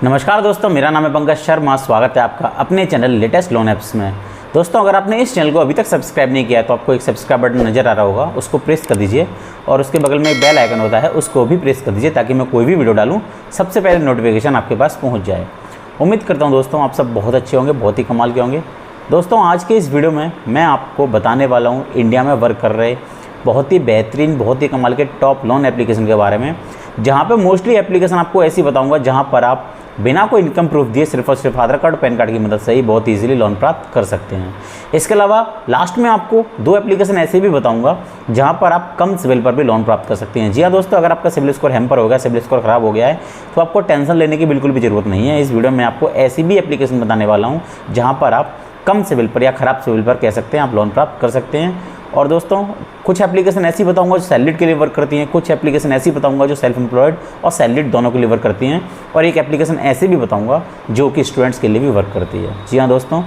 नमस्कार दोस्तों, मेरा नाम है पंकज शर्मा। स्वागत है आपका अपने चैनल लेटेस्ट लोन ऐप्स में। दोस्तों, अगर आपने इस चैनल को अभी तक सब्सक्राइब नहीं किया है तो आपको एक सब्सक्राइब बटन नज़र आ रहा होगा, उसको प्रेस कर दीजिए और उसके बगल में एक बेल आइकन होता है, उसको भी प्रेस कर दीजिए ताकि मैं कोई भी वीडियो डालूँ सबसे पहले नोटिफिकेशन आपके पास पहुँच जाए। उम्मीद करता हूँ दोस्तों आप सब बहुत अच्छे होंगे, बहुत ही कमाल के होंगे। दोस्तों, आज के इस वीडियो में मैं आपको बताने वाला हूँ इंडिया में वर्क कर रहे बहुत ही बेहतरीन, बहुत ही कमाल के टॉप लोन एप्लीकेशन के बारे में, जहाँ पे मोस्टली एप्लीकेशन आपको ऐसी बताऊंगा जहाँ पर आप बिना कोई इनकम प्रूफ दिए सिर्फ और सिर्फ आधार कार्ड, पैन कार्ड की मदद से ही बहुत इजीली लोन प्राप्त कर सकते हैं। इसके अलावा लास्ट में आपको 2 एप्लीकेशन ऐसे भी बताऊंगा जहां पर आप कम सिविल पर भी लोन प्राप्त कर सकते हैं। जी हाँ दोस्तों, अगर आपका सिविल स्कोर हैम्पर हो गया, सिविल स्कोर खराब हो गया है तो आपको टेंशन लेने की बिल्कुल भी ज़रूरत नहीं है। इस वीडियो में आपको ऐसी भी एप्लीकेशन बताने वाला हूँ जहाँ पर आप कम सिविल पर या ख़राब सिविल पर कह सकते हैं आप लोन प्राप्त कर सकते हैं। और दोस्तों, कुछ एप्लीकेशन ऐसी बताऊंगा जो सैलरीड के लिए वर्क करती हैं, कुछ एप्लीकेशन ऐसी बताऊंगा जो सेल्फ एम्प्लॉयड और सैलरीड दोनों के लिए वर्क करती हैं, और एक एप्लीकेशन ऐसी भी बताऊंगा जो कि स्टूडेंट्स के लिए भी वर्क करती है। जी हाँ दोस्तों,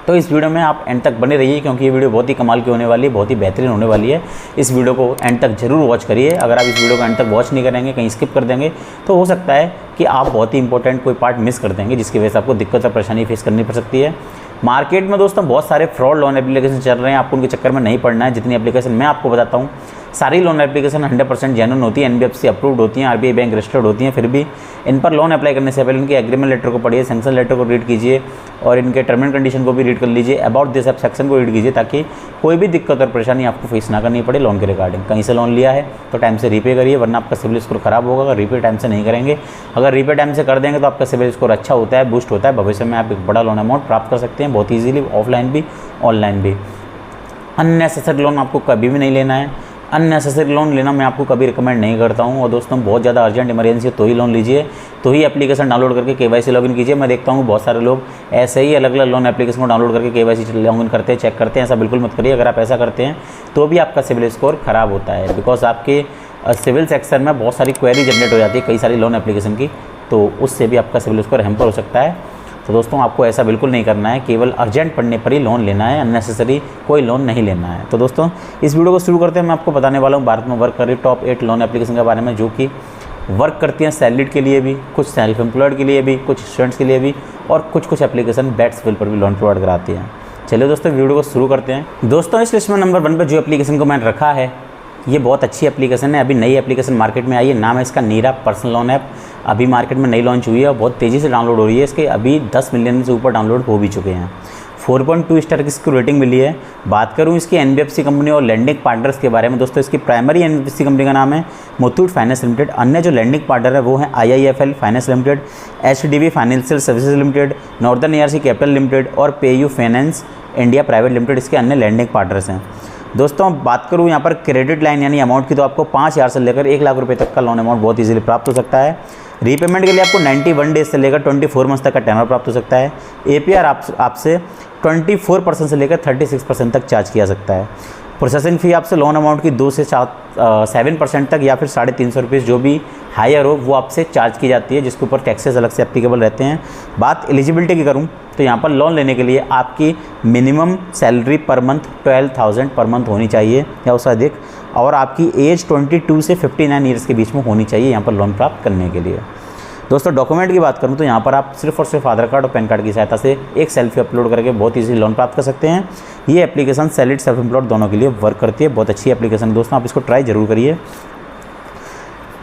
तो इस वीडियो में आप एंड तक बने रहिए क्योंकि ये वीडियो बहुत ही कमाल की होने वाली है, बहुत ही बेहतरीन होने वाली है। इस वीडियो को एंड तक जरूर वॉच करिए। अगर आप इस वीडियो को एंड तक वॉच नहीं करेंगे, कहीं स्किप कर देंगे तो हो सकता है कि आप बहुत ही इंपॉर्टेंट कोई पार्ट मिस कर देंगे, जिसकी वजह से आपको दिक्कत और परेशानी फेस करनी पड़ सकती है। मार्केट में दोस्तों बहुत सारे फ्रॉड लोन एप्लीकेशन चल रहे हैं, आपको उनके चक्कर में नहीं पड़ना है। जितनी एप्लीकेशन मैं आपको बताता हूँ सारी लोन एप्लीकेशन 100% जेन्युइन होती है, NBFC अप्रूव्ड होती हैं, RBI बैंक रजिस्टर्ड होती हैं। फिर भी इन पर लोन अप्लाई करने से पहले उनके एग्रीमेंट लेटर को पढ़िए, सैंक्शन लेटर को रीड कीजिए और इनके टर्म एंड कंडीशन को भी रीड कर लीजिए। अबाउट दिस ऐप सेक्शन को रीड कीजिए ताकि कोई भी दिक्कत और परेशानी आपको फेस ना करनी पड़े लोन के रिगार्डिंग। कहीं से लोन लिया है तो टाइम से रीपे करिए, वरना आपका सिविल स्कोर खराब होगा अगर रीपे टाइम से नहीं करेंगे। अगर रीपे टाइम से कर देंगे तो आपका सिविल स्कोर अच्छा होता है, बूस्ट होता है, भविष्य में आप एक बड़ा लोन अमाउंट प्राप्त कर सकते हैं बहुत ईजिली, ऑफलाइन भी ऑनलाइन भी। अननेसेसरी लोन आपको कभी भी नहीं लेना है। अननेसेसरी लोन लेना मैं आपको कभी रिकमेंड नहीं करता हूं। और दोस्तों, बहुत ज़्यादा अर्जेंट इमरजेंसी है तो ही लोन लीजिए, तो ही एप्लीकेशन डाउनलोड करके KYC लॉगिन कीजिए। मैं देखता हूं बहुत सारे लोग ऐसे ही अलग अलग लोन एप्लीकेशन को डाउनलोड करके KYC लॉगिन करते हैं, चेक करते हैं। ऐसा बिल्कुल मत करिए। अगर आप ऐसा करते हैं तो भी आपका सिविल स्कोर खराब होता है, बिकॉज आपके सिविल सेक्शन में बहुत सारी क्वेरी जनरेट हो जाती है कई सारी लोन एप्लीकेशन की, तो उससे भी आपका सिविल स्कोर हैम्पर हो सकता है। तो दोस्तों, आपको ऐसा बिल्कुल नहीं करना है, केवल अर्जेंट पड़ने पर ही लोन लेना है, अननेसेसरी कोई लोन नहीं लेना है। तो दोस्तों, इस वीडियो को शुरू करते हैं। मैं आपको बताने वाला हूँ भारत में वर्क कर रही टॉप 8 लोन एप्लीकेशन के बारे में, जो कि वर्क करती हैं सैलरीड के लिए भी, कुछ सेल्फ एम्प्लॉयड के लिए भी, कुछ स्टूडेंट्स के लिए भी, और कुछ एप्लीकेशन बैड सिविल पर भी लोन प्रोवाइड कराती हैं। चलिए दोस्तों, वीडियो को शुरू करते हैं। दोस्तों, इस लिस्ट में नंबर 1 पर जो एप्लीकेशन को मैंने रखा है, ये बहुत अच्छी एप्लीकेशन है। अभी नई एप्लीकेशन मार्केट में आई है, नाम है इसका नीरा पर्सनल लोन ऐप। अभी मार्केट में नई लॉन्च हुई है और बहुत तेज़ी से डाउनलोड हो रही है। इसके अभी 10 मिलियन से ऊपर डाउनलोड हो भी चुके हैं। 4.2 स्टार की इसकी रेटिंग मिली है। बात करूं इसकी NBFC कंपनी और लैंडिंग पार्टनर्स के बारे में, दोस्तों इसकी प्राइमरी NBFC कंपनी का नाम है मुथूट फाइनेंस लिमिटेड। अन्य जो लैंडिंग पार्टनर है वो है IIFL finance limited, HDB financial services limited, northern ARC capital limited और PayU finance India private limited इसके अन्य लैंडिंग पार्टनर्स हैं। दोस्तों, बात करूं यहाँ पर क्रेडिट लाइन यानी अमाउंट की, तो आपको 5,000 से लेकर 1 लाख रुपए तक का लोन अमाउंट बहुत इजीली प्राप्त हो सकता है। रीपेमेंट के लिए आपको 91 डेज से लेकर 24 मंथ तक का टेनर प्राप्त हो सकता है। APR आपसे 24% से लेकर 36% तक चार्ज किया सकता है। प्रोसेसिंग फ़ी आपसे लोन अमाउंट की 2 से 7% तक या फिर 350 रुपीज़ जो भी हायर हो वो आपसे चार्ज की जाती है, जिसके ऊपर टैक्सेस अलग से एप्लीकेबल रहते हैं। बात एलिजिबिलिटी की करूं तो यहाँ पर लोन लेने के लिए आपकी minimum salary per month 12,000 per month होनी चाहिए या उससे अधिक, और आपकी एज 22 से 59 ईयर्स के बीच में होनी चाहिए यहाँ पर लोन प्राप्त करने के लिए। दोस्तों, डॉक्यूमेंट की बात करूं तो यहाँ पर आप सिर्फ और सिर्फ आधार कार्ड और पैन कार्ड की सहायता से एक सेल्फी अपलोड करके बहुत ईजी लोन प्राप्त कर सकते हैं। ये एप्लीकेशन सैलरीड सेल्फ एम्प्लॉयड दोनों के लिए वर्क करती है। बहुत अच्छी एप्लीकेशन है दोस्तों, आप इसको ट्राई जरूर करिए।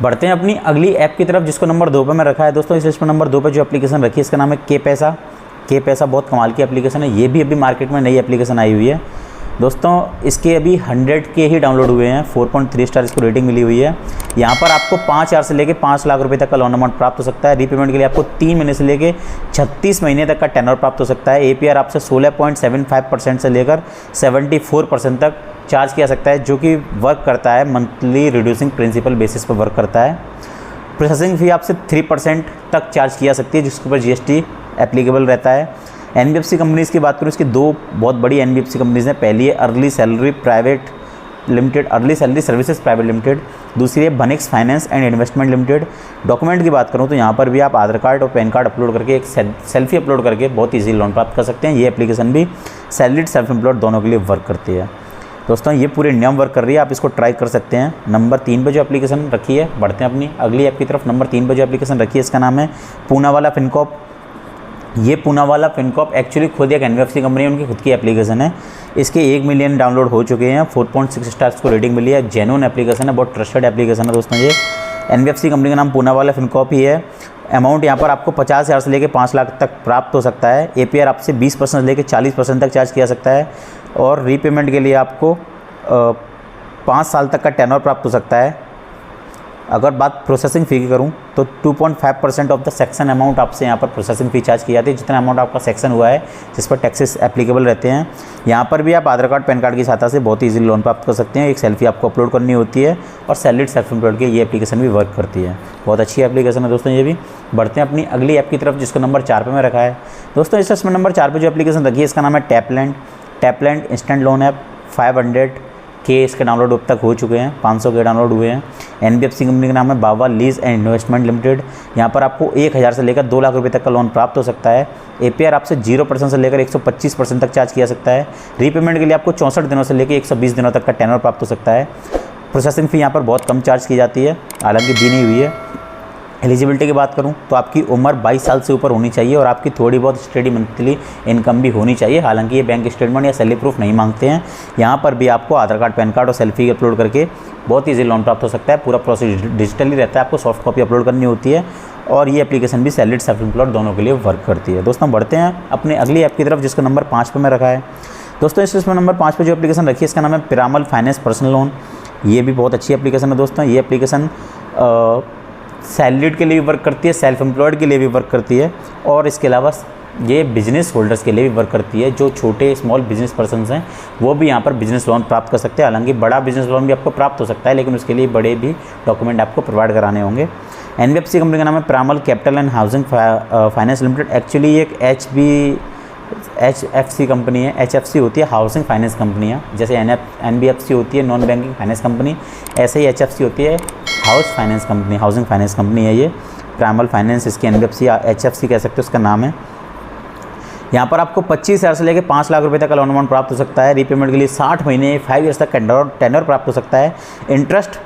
बढ़ते हैं अपनी अगली ऐप की तरफ, जिसको नंबर 2 पर मैं रखा है। दोस्तों, इस लिस्ट में नंबर 2 पर जो एप्लीकेशन रखी है इसका नाम है के पैसा। बहुत कमाल की एप्लीकेशन है। ये भी अभी मार्केट में नई एप्लीकेशन आई हुई है। दोस्तों, इसके अभी 100 के ही डाउनलोड हुए हैं। 4.3 स्टार इसको रेटिंग मिली हुई है। यहाँ पर आपको 5,000 से लेकर 5 लाख रुपए तक का लोन अमाउंट प्राप्त हो सकता है। रीपेमेंट के लिए आपको 3 महीने से लेकर 36 महीने तक का टेनर प्राप्त हो सकता है। APR आपसे 16.75% से लेकर 74% तक चार्ज किया सकता है, जो कि वर्क करता है मंथली रिड्यूसिंग प्रिंसिपल बेसिस पर वर्क करता है। प्रोसेसिंग फ़ी आपसे 3% तक चार्ज किया सकती है, जिसके ऊपर GST एप्लीकेबल रहता है। NBFC कंपनीज़ की बात करूँ, इसकी 2 बहुत बड़ी NBFC कंपनीज़ हैं। पहली है early salary services private limited, दूसरी है बनिक्स finance and investment limited. Document की बात करूँ तो यहाँ पर भी आप आधार कार्ड और पैन कार्ड अपलोड करके एक सेल्फी अपलोड करके बहुत ईजी लोन प्राप्त कर सकते हैं। ये एप्लीकेशन भी सैलरीड सेल्फ एम्प्लॉयड दोनों के लिए वर्क करती है। दोस्तों ये पूरे नियम वर्क कर रही है, आप इसको ट्राई कर सकते हैं। नंबर 3 पे जो एप्लीकेशन रखी है, बढ़ते हैं अपनी अगली ऐप की तरफ। नंबर 3 पे जो एप्लीकेशन रखी है इसका नाम है पूनावाला फिनकॉर्प। ये पूनावाला फिनकॉर्प एक्चुअली खुद एक एनबीएफसी कंपनी है, उनकी खुद की एप्लीकेशन है। इसके 1 मिलियन डाउनलोड हो चुके हैं, 4.6 स्टार्स को रेटिंग मिली है। जेन्युइन एप्लीकेशन है, बहुत ट्रस्टेड एप्लीकेशन है दोस्तों। ये एनबीएफसी कंपनी का नाम पूनावाला फिनकॉर्प ही है। अमाउंट यहाँ पर आपको 50,000 से लेकर 5 लाख तक प्राप्त हो सकता है। एपीआर आपसे 20% से लेकर 40% तक चार्ज किया सकता है और रीपेमेंट के लिए आपको 5 साल तक का टेनर प्राप्त हो सकता है। अगर बात प्रोसेसिंग फ़ी की करूं तो 2.5% ऑफ द सेक्शन अमाउंट आपसे यहाँ पर प्रोसेसिंग फ़ी चार्ज की जाती है, जितना अमाउंट आपका सेक्शन हुआ है जिस पर टैक्सेस एप्लीकेबल रहते हैं। यहाँ पर भी आप आधार कार्ड पैन कार्ड की सहायता से बहुत ईजी लोन प्राप्त कर सकते हैं। एक सेल्फी आपको अपलोड करनी होती है और सैलरीड सेल्फ एम्प्लॉयड की ये एप्लीकेशन भी वर्क करती है। बहुत अच्छी एप्लीकेशन है दोस्तों ये भी। बढ़ते हैं अपनी अगली ऐप की तरफ जिसको नंबर 4 पे में रखा है। दोस्तों इसमें नंबर 4 पे जो एप्लीकेशन रखी है इसका नाम है टैपलैंड। टैपलैंड इंस्टेंट लोन ऐप। 500 के इसके डाउनलोड अब तक हो चुके हैं, 500 के डाउनलोड हुए हैं। एनबीएफसी कंपनी का नाम है बाबा लीज एंड इन्वेस्टमेंट लिमिटेड। यहाँ पर आपको 1,000 से लेकर 2 लाख रुपए तक का लोन प्राप्त हो सकता है। एपीआर आपसे 0% से लेकर 125% तक चार्ज किया सकता है। रीपेमेंट के लिए आपको 64 दिनों से लेकर 120 दिनों तक का टेनर प्राप्त हो सकता है। प्रोसेसिंग फ़ी यहाँ पर बहुत कम चार्ज की जाती है, हालांकि दी नहीं हुई है। एलिजिबिलिटी की बात करूं तो आपकी उम्र 22 साल से ऊपर होनी चाहिए और आपकी थोड़ी बहुत स्टडी मंथली इनकम भी होनी चाहिए। हालांकि ये बैंक स्टेटमेंट या सैलरी प्रूफ नहीं मांगते हैं। यहाँ पर भी आपको आधार कार्ड पैन कार्ड और सेल्फी अपलोड करके बहुत ईजी लोन प्राप्त हो सकता है। पूरा प्रोसेस डिजिटली रहता है, आपको सॉफ्ट कॉपी अपलोड करनी होती है और ये एप्लीकेशन भी सैलरीड सेल्फ एम्प्लॉयड दोनों के लिए वर्क करती है। दोस्तों बढ़ते हैं अपने अगली ऐप की तरफ जिसका नंबर 5 पे में रखा है। दोस्तों इसमें नंबर 5 पे जो एप्लीकेशन रखी है इसका नाम है पिरामल फाइनेंस पर्सनल लोन। ये भी बहुत अच्छी एप्लीकेशन है दोस्तों। ये एप्लीकेशन सैलरीड के लिए भी वर्क करती है, सेल्फ एम्प्लॉयड के लिए भी वर्क करती है और इसके अलावा ये बिजनेस होल्डर्स के लिए भी वर्क करती है। जो छोटे स्मॉल बिजनेस पर्सन्स हैं वो भी यहाँ पर बिजनेस लोन प्राप्त कर सकते हैं। हालांकि बड़ा बिजनेस लोन भी आपको प्राप्त हो सकता है, लेकिन उसके लिए बड़े भी डॉक्यूमेंट आपको प्रोवाइड कराने होंगे। एनबीएफसी कंपनी का नाम है Piramal capital and housing finance limited. Actually एक HFC कंपनी है। HFC होती है हाउसिंग फाइनेंस कंपनी है। जैसे NBFC होती है नॉन बैंकिंग फाइनेंस कंपनी, ऐसे ही HFC होती है house finance company, housing finance company है ये। पिरामल फाइनेंस इसकी NBFC HFC कह सकते हो, उसका नाम है। यहाँ पर आपको 25,000 से लेकर 5 लाख रुपए तक का लोन अमाउंट प्राप्त हो सकता है। रीपेमेंट के लिए 60 महीने 5 ईयर्स तक टेनर प्राप्त हो सकता है। इंटरेस्ट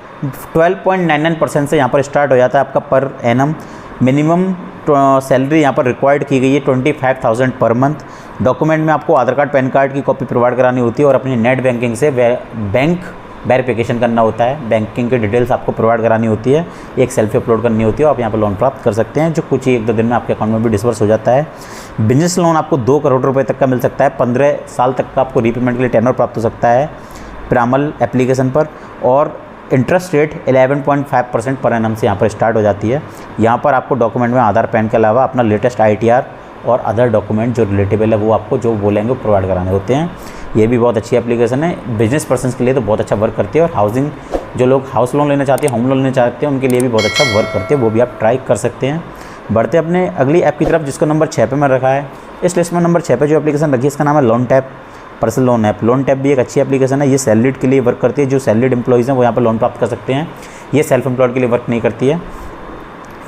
12.99% से यहाँ पर स्टार्ट हो जाता है आपका पर एनम। मिनिमम सैलरी यहाँ पर रिक्वायर्ड की गई है 25,000 पर मंथ। डॉक्यूमेंट में आपको आधार कार्ड पैन कार्ड की कॉपी प्रोवाइड करानी होती है और अपनी नेट बैंकिंग से बैंक वेरिफिकेशन करना होता है। बैंकिंग की डिटेल्स आपको प्रोवाइड करानी होती है, एक सेल्फी अपलोड करनी होती है और आप यहाँ पर लोन प्राप्त कर सकते हैं, जो कुछ ही 1-2 दिन में आपके अकाउंट में भी डिस्बर्स हो जाता है। बिजनेस लोन आपको 2 करोड़ रुपए तक का मिल सकता है। 15 साल तक का आपको रीपेमेंट के लिए टेनर प्राप्त हो सकता है पिरामल एप्लीकेशन पर और इंटरेस्ट रेट 11.5% पर एनम से यहाँ पर स्टार्ट हो जाती है। यहाँ पर आपको डॉक्यूमेंट में आधार पैन के अलावा अपना लेटेस्ट ITR और अदर डॉक्यूमेंट जो रिलेटेबल है वो आपको जो बोलेंगे वो प्रोवाइड कराने होते हैं। ये भी बहुत अच्छी एप्लीकेशन है, बिजनेस पर्सन्स के लिए तो बहुत अच्छा वर्क करती है और हाउसिंग जो लोग हाउस लोन लेना चाहते हैं, होम लोन लेना चाहते हैं, उनके लिए भी बहुत अच्छा वर्क करती है, वो भी आप ट्राई कर सकते हैं। बढ़ते अपने अगली ऐप की तरफ जिसको नंबर 6 पे में रखा है। इस लिस्ट में नंबर 6 पे जो एप्लीकेशन रखी है इसका नाम है loan tap personal loan app. Loan tap भी एक अच्छी एप्लीकेशन है। ये सैलरीड के लिए वर्क करती है। जो सैलरीड एम्प्लॉइज़ हैं वो यहाँ पर लोन प्राप्त कर सकते हैं। ये सेल्फ एम्प्लॉयड के लिए वर्क नहीं करती है,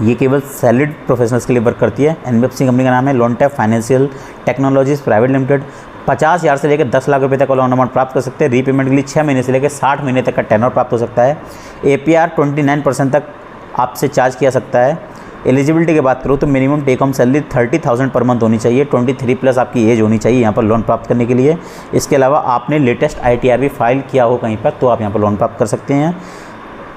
ये केवल सैलरीड प्रोफेशनल्स के लिए वर्क करती है। एनबीएफसी कंपनी का नाम है loan tap financial technologies private limited. 50,000 से लेकर 10 लाख रुपए तक का लोन अमाउंट प्राप्त कर सकते हैं। रीपेमेंट के लिए 6 महीने से लेकर 60 महीने तक का टेनर प्राप्त हो सकता है। APR 29% तक आपसे चार्ज किया सकता है। एलिजिबिलिटी की बात करूँ तो minimum take home salary 30,000 per month होनी चाहिए। 23+ आपकी एज होनी चाहिए यहाँ पर लोन प्राप्त करने के लिए। इसके अलावा आपने लेटेस्ट ITR भी फाइल किया हो कहीं पर तो आप यहाँ पर लोन प्राप्त कर सकते हैं।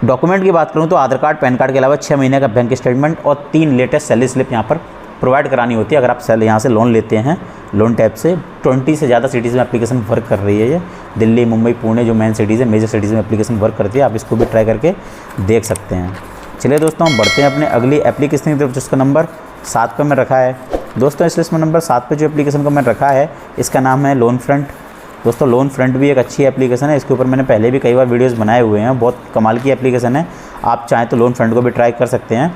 डॉक्यूमेंट की बात करूँ तो आधार कार्ड पैन कार्ड के अलावा 6 महीने का बैंक स्टेटमेंट और 3 लेटेस्ट सैलरी स्लिप यहाँ पर प्रोवाइड करानी होती है अगर आप यहाँ से लोन लेते हैं लोन टैप से। 20 से ज़्यादा सिटीज़ में एप्लीकेशन वर्क कर रही है ये। दिल्ली, मुंबई, पुणे जो मेन सिटीज़ है, मेजर सिटीज़ में एप्लीकेशन वर्क करती है। आप इसको भी ट्राई करके देख सकते हैं। चलिए दोस्तों हम बढ़ते हैं अपने अगली एप्लीकेशन की तरफ जिसका नंबर 7 पे में रखा है। दोस्तों इस लिस्ट में नंबर 7 पे जो एप्लीकेशन को मैंने रखा है इसका नाम है लोन फ्रंट। दोस्तों लोन फ्रंट भी एक अच्छी एप्लीकेशन है। इसके ऊपर मैंने पहले भी कई बार वीडियोस बनाए हुए हैं। बहुत कमाल की एप्लीकेशन है, आप चाहें तो लोन फ्रंट को भी ट्राई कर सकते हैं।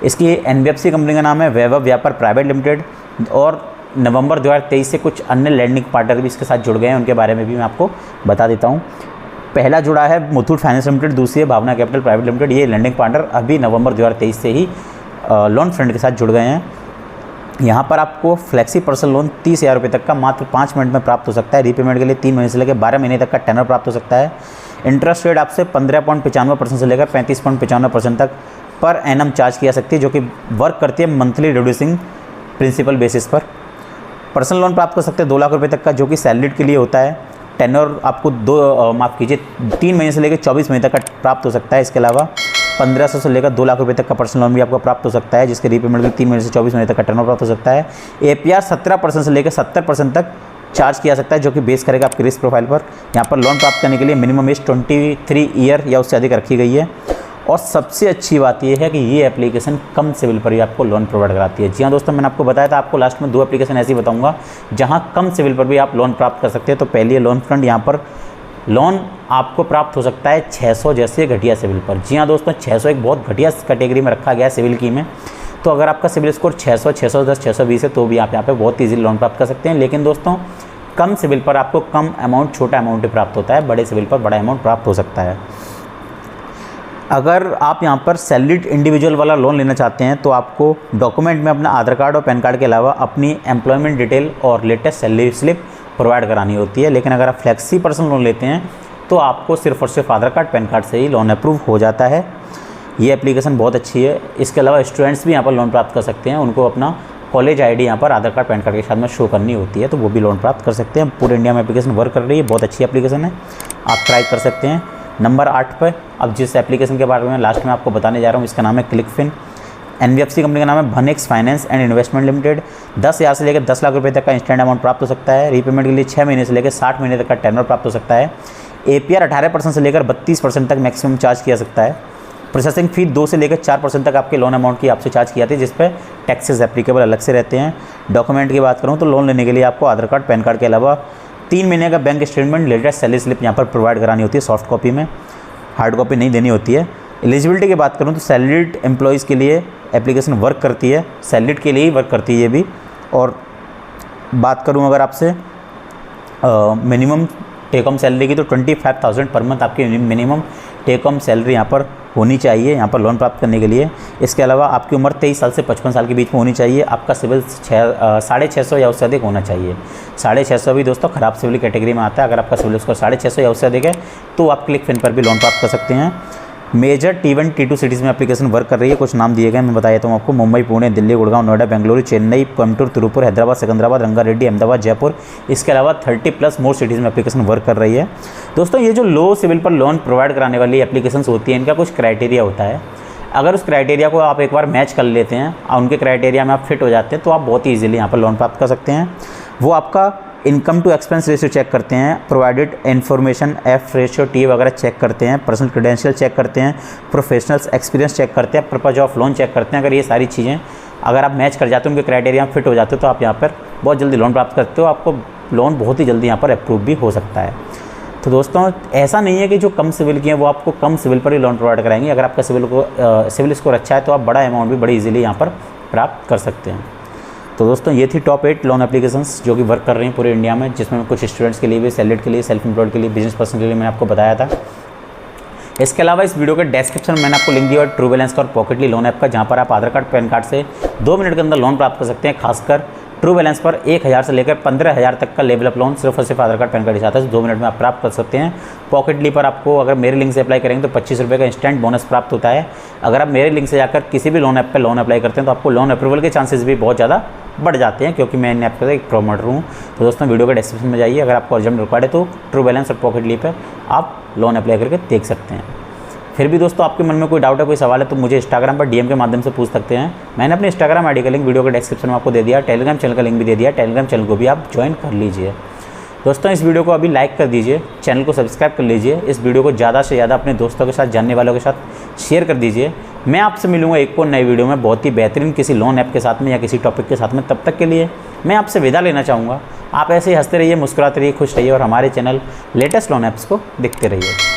इसकी NBFC कंपनी का नाम है वैभव व्यापार प्राइवेट लिमिटेड और नवंबर 2023 से कुछ अन्य लैंडिंग पार्टनर भी इसके साथ जुड़ गए हैं, उनके बारे में भी मैं आपको बता देता हूँ। पहला जुड़ा है मुथूट फाइनेंस लिमिटेड, दूसरी है भावना कैपिटल प्राइवेट लिमिटेड। ये लैंडिंग पार्टनर अभी नवंबर 2023 से ही लोन फ्रंट के साथ जुड़ गए हैं। यहाँ पर आपको फ्लेक्सी पर्सनल लोन 30,000 रुपये तक का मात्र 5 मिनट में प्राप्त हो सकता है। रीपेमेंट के लिए 3 महीने से लेकर 12 महीने तक का टेनर प्राप्त हो सकता है। इंटरेस्ट रेट आपसे 15.95% से लेकर 35.95% तक पर एनम चार्ज किया सकती है, जो कि वर्क करती है मंथली रिड्यूसिंग प्रिंसिपल बेसिस पर। पर्सनल लोन प्राप्त कर सकते हैं 2 लाख रुपये तक का, जो कि सैलरीड के लिए होता है। टेनर आपको 3 महीने से लेकर 24 महीने तक का प्राप्त हो सकता है। इसके अलावा 1500 से लेकर 2 लाख रुपए तक का पर्सनल लोन भी आपको प्राप्त हो सकता है, जिसके रीपेमेंट भी 3 महीने से 24 महीने तक का टर्नओवर प्राप्त हो सकता है। APR 17% से लेकर 70% तक चार्ज किया सकता है, जो कि बेस करेगा आपकी रिस्क प्रोफाइल पर। यहाँ पर लोन प्राप्त करने के लिए मिनिमम एज 23 ईयर या उससे अधिक रखी गई है। और सबसे अच्छी बात यह है कि ये एप्लीकेशन कम सिविल पर ही आपको लोन प्रोवाइड कराती है। जी हाँ दोस्तों, मैंने आपको बताया था आपको लास्ट में 2 एप्लीकेशन ऐसी बताऊँगा जहाँ कम सिविल पर भी आप लोन प्राप्त कर सकते हैं। तो पहली है लोन फ्रंट। यहाँ पर लोन आपको प्राप्त हो सकता है 600 जैसे घटिया सिविल पर। जी हाँ दोस्तों, 600 एक बहुत घटिया कैटेगरी में रखा गया है सिविल की में। तो अगर आपका सिविल स्कोर 600, 610, 620 है तो भी आप यहाँ पे बहुत ईजिली लोन प्राप्त कर सकते हैं। लेकिन दोस्तों कम सिविल पर आपको कम अमाउंट, छोटा अमाउंट ही प्राप्त होता है, बड़े सिविल पर बड़ा अमाउंट प्राप्त हो सकता है। अगर आप यहाँ पर सैलरीड इंडिविजुअल वाला लोन लेना चाहते हैं तो आपको डॉक्यूमेंट में अपना आधार कार्ड और पैन कार्ड के अलावा अपनी एम्प्लॉयमेंट डिटेल और लेटेस्ट सैलरी स्लिप प्रोवाइड करानी होती है। लेकिन अगर आप फ्लेक्सी पर्सनल लोन लेते हैं तो आपको सिर्फ और सिर्फ आधार कार्ड, पैन कार्ड से ही लोन अप्रूव हो जाता है। ये एप्लीकेशन बहुत अच्छी है। इसके अलावा स्टूडेंट्स भी यहाँ पर लोन प्राप्त कर सकते हैं। उनको अपना कॉलेज ID यहाँ पर आधार कार्ड, पैन कार्ड के साथ में शो करनी होती है, तो वो भी लोन प्राप्त कर सकते हैं। पूरे इंडिया में एप्लीकेशन वर्क कर रही है, बहुत अच्छी एप्लीकेशन है, आप ट्राई कर सकते हैं। नंबर 8 पर अब जिस एप्लीकेशन के बारे में लास्ट में आपको बताने जा रहा हूँ, इसका नाम है क्लिकफिन। NBFC कंपनी का नाम है भनेक्स फाइनेंस एंड इन्वेस्टमेंट लिमिटेड। 10,000 से लेकर 10 लाख रुपए तक का इंस्टेंट अमाउंट प्राप्त हो सकता है। रीपेमेंट के लिए 6 महीने से लेकर 60 महीने तक का टेनर प्राप्त हो सकता है। APR 18% से लेकर 32% तक मैक्सिमम चार्ज किया सकता है। प्रोसेसिंग फी 2 से लेकर 4% तक आपके लोन अमाउंट की आपसे चार्ज की जाती है, जिस पर टैक्सेस एप्लीकेबल अलग से रहते हैं। डॉक्यूमेंट की बात करूँ तो लोन लेने के लिए आपको आधार कार्ड, पैन कार्ड के अलावा 3 महीने का bank statement, latest salary slip यहाँ पर प्रोवाइड करानी होती है सॉफ्ट कॉपी में, हार्ड कॉपी नहीं देनी होती है। एलिजिबिलिटी की बात करूँ तो सैलरीड एम्प्लॉयज़ के लिए एप्लीकेशन वर्क करती है, सैलरीड के लिए ही वर्क करती है ये भी। और बात करूँ अगर आपसे मिनिमम टेक होम सैलरी की तो 25,000 पर मंथ आपकी मिनिमम टेक होम सैलरी यहाँ पर होनी चाहिए यहाँ पर लोन प्राप्त करने के लिए। इसके अलावा आपकी उम्र 23 साल से 55 साल के बीच में होनी चाहिए। आपका सिविल 650 या उससे अधिक होना चाहिए। 650 भी दोस्तों ख़राब सिविल कैटेगरी में आता है। अगर आपका सिविल स्कोर 650 या उससे अधिक है तो आप क्लिकफिन पर भी लोन प्राप्त कर सकते हैं। मेजर T1, T2 सिटीज़ में एप्लीकेशन वर्क कर रही है। कुछ नाम दिए गए, मैं बता देता हूँ आपको। मुंबई, पुणे, दिल्ली, गुड़गांव, नोएडा, बेंगलुरु, चेन्नई, कोयम्बटूर, तिरुपुर, हैदराबाद, सिकंदराबाद, रंगारेड्डी, अहमदाबाद, जयपुर। इसके अलावा 30+ मोर सिटीज़ में एप्लीकेशन वर्क कर रही है। दोस्तों ये जो लो सिविल पर लोन प्रोवाइड कराने वाली एप्लीकेशंस होती हैं, इनका कुछ क्राइटेरिया होता है। अगर उस क्राइटेरिया को आप एक बार मैच कर लेते हैं और उनके क्राइटेरिया में आप फिट हो जाते हैं तो आप बहुत ही ईजिली यहाँ पर लोन प्राप्त कर सकते हैं। वो आपका income to expense ratio check करते हैं, provided information F ratio T वगैरह चेक करते हैं, पर्सनल क्रेडेंशियल चेक करते हैं, प्रोफेशनल्स एक्सपीरियंस चेक करते हैं, पर्पज ऑफ लोन चेक करते हैं। अगर ये सारी चीज़ें अगर आप मैच कर जाते हो, उनके क्राइटेरिया में फिट हो जाते हो, तो आप यहाँ पर बहुत जल्दी लोन प्राप्त करते हो। आपको लोन बहुत ही जल्दी यहाँ पर अप्रूव भी हो सकता है। तो दोस्तों ऐसा नहीं है कि जो कम सिविल की हैं वो आपको कम सिविल पर ही लोन प्रोवाइड कराएंगे। अगर आपका सिविल स्कोर अच्छा है तो आप बड़ा अमाउंट भी बड़ी इजीली यहाँ पर प्राप्त कर सकते हैं। तो दोस्तों ये थी टॉप 8 लोन एप्लीकेशंस जो कि वर्क कर रही हैं पूरे इंडिया में, जिसमें कुछ स्टूडेंट्स के लिए भी, सैलरीड के लिए, सेल्फ एम्प्लॉयड के लिए, बिजनेस पर्सन के लिए मैंने आपको बताया था। इसके अलावा इस वीडियो के डिस्क्रिप्शन में मैंने आपको लिंक दिया है ट्रू बैलेंस का और पॉकेटली लोन ऐप का, जहाँ पर आप आधार कार्ड, पैन कार्ड से 2 मिनट के अंदर लोन प्राप्त कर सकते हैं। खासकर ट्रू बैलेंस पर 1,000 से लेकर 15,000 तक का लेवल अप लोन सिर्फ और सिर्फ आधार कार्ड, पैन कार्ड के साथ है 2 मिनट में आप प्राप्त कर सकते हैं। पॉकेटली पर आपको अगर मेरे लिंक से अप्लाई करेंगे तो 25 रुपये का इंस्टेंट बोनस प्राप्त होता है। अगर आप मेरे लिंक से जाकर किसी भी लोन ऐप पर लोन अप्लाई करते हैं तो आपको लोन अप्रूवल के चांसेस भी बहुत ज़्यादा बढ़ जाते हैं, क्योंकि मैं इन ऐप का एक प्रोमोटर हूँ। तो दोस्तों वीडियो के डिस्क्रिप्शन में जाइए, अगर आपको अर्जेंट रिक्वायर्ड है तो ट्रू बैलेंस और पॉकेटली पर आप लोन अप्लाई करके देख सकते हैं। फिर भी दोस्तों आपके मन में कोई डाउट है, कोई सवाल है तो मुझे इंस्टाग्राम पर DM के माध्यम से पूछ सकते हैं। मैंने अपने इंस्टाग्राम ID का लिंक वीडियो के डिस्क्रिप्शन में आपको दे दिया। टेलीग्राम चैनल का लिंक भी दे दिया, टेलीग्राम चैनल को भी आप ज्वाइन कर लीजिए। दोस्तों इस वीडियो को अभी लाइक कर दीजिए, चैनल को सब्सक्राइब कर लीजिए, इस वीडियो को ज़्यादा से ज़्यादा अपने दोस्तों के साथ, जानने वालों के साथ शेयर कर दीजिए। मैं आपसे मिलूंगा एक और नई वीडियो में बहुत ही बेहतरीन किसी लोन ऐप के साथ में या किसी टॉपिक के साथ में। तब तक के लिए मैं आपसे विदा लेना चाहूँगा। आप ऐसे ही हंसते रहिए, मुस्कुराते रहिए, खुश रहिए और हमारे चैनल लेटेस्ट लोन ऐप्स को देखते रहिए।